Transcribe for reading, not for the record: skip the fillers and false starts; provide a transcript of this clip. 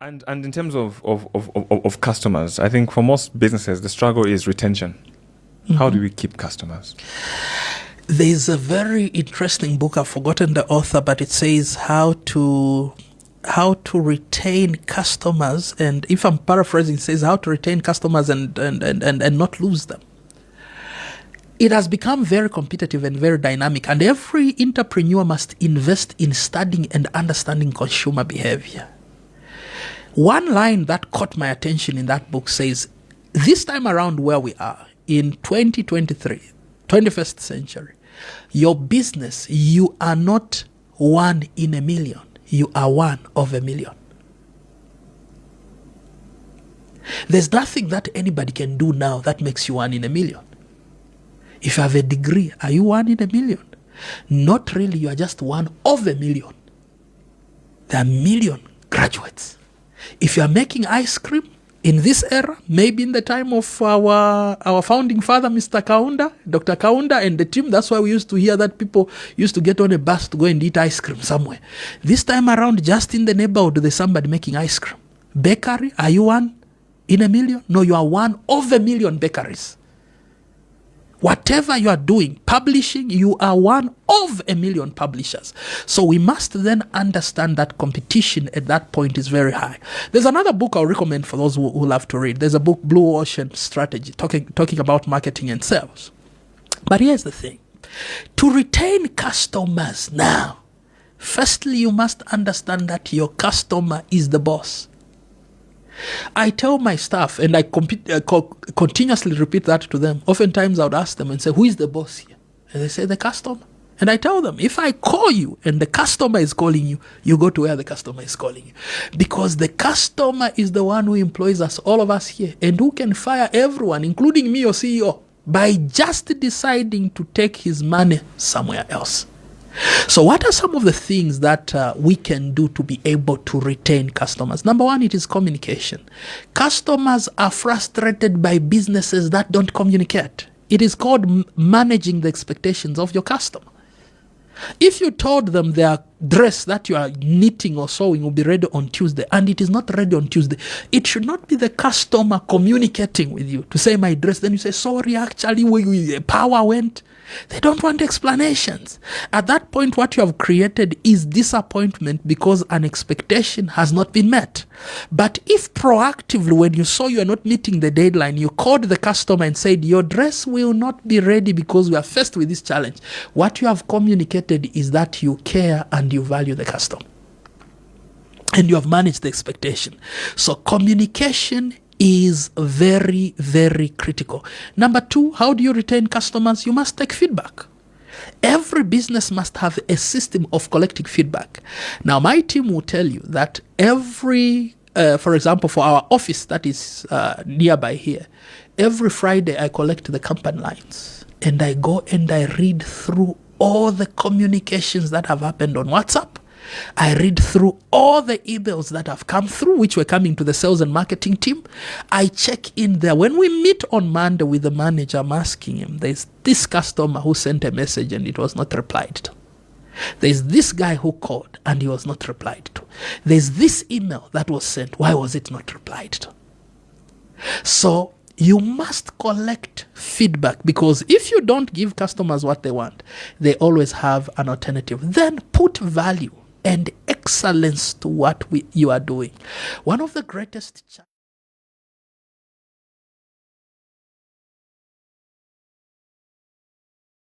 And in terms of customers, I think for most businesses, the struggle is retention. How do we keep customers? There's a very interesting book, I've forgotten the author, but it says how to retain customers, and if I'm paraphrasing, it says how to retain customers and not lose them. It has become very competitive and very dynamic, and every entrepreneur must invest in studying and understanding consumer behavior. One line that caught my attention in that book says, this time around where we are, in 2023, 21st century, your business, you are not 1 in a million. You are 1 of a million. There's nothing that anybody can do now that makes you 1 in a million. If you have a degree, are you 1 in a million? Not really, you are just 1 of a million. There are million graduates. If you are making ice cream in this era, maybe in the time of our founding father, Mr. Kaunda, Dr. Kaunda and the team, that's why we used to hear that people used to get on a bus to go and eat ice cream somewhere. This time around, just in the neighborhood, there's somebody making ice cream. Bakery, are you 1 in a million? No, you are 1 of a million bakeries. Whatever you are doing, publishing, you are 1 of a million publishers. So we must then understand that competition at that point is very high. There's another book I'll recommend for those who love to read. There's a book, Blue Ocean Strategy, talking about marketing and sales. But here's the thing. To retain customers now, firstly, you must understand that your customer is the boss. I tell my staff, and I continuously repeat that to them. Oftentimes I would ask them and say, who is the boss here? And they say, the customer. And I tell them, if I call you and the customer is calling you, you go to where the customer is calling you. Because the customer is the one who employs us, all of us here, and who can fire everyone, including me, your CEO, by just deciding to take his money somewhere else. So what are some of the things that we can do to be able to retain customers? Number 1, it is communication. Customers are frustrated by businesses that don't communicate. It is called managing the expectations of your customer. If you told them their dress that you are knitting or sewing will be ready on Tuesday, and it is not ready on Tuesday, it should not be the customer communicating with you to say my dress. Then you say, sorry, actually, the power went. They don't want explanations. At that point, what you have created is disappointment because an expectation has not been met. But if proactively, when you saw you are not meeting the deadline, you called the customer and said, your dress will not be ready because we are faced with this challenge, what you have communicated is that you care and you value the customer. And you have managed the expectation. So communication is very, very critical. Number 2, how do you retain customers? You must take feedback. Every business must have a system of collecting feedback. Now, my team will tell you that for example, for our office that is nearby here, every Friday I collect the company lines and I go and I read through all the communications that have happened on WhatsApp. I read through all the emails that have come through, which were coming to the sales and marketing team. I check in there. When we meet on Monday with the manager, I'm asking him, there's this customer who sent a message and it was not replied to. There's this guy who called and he was not replied to. There's this email that was sent. Why was it not replied to? So you must collect feedback, because if you don't give customers what they want, they always have an alternative. Then put value and excellence to what you are doing. One of the greatest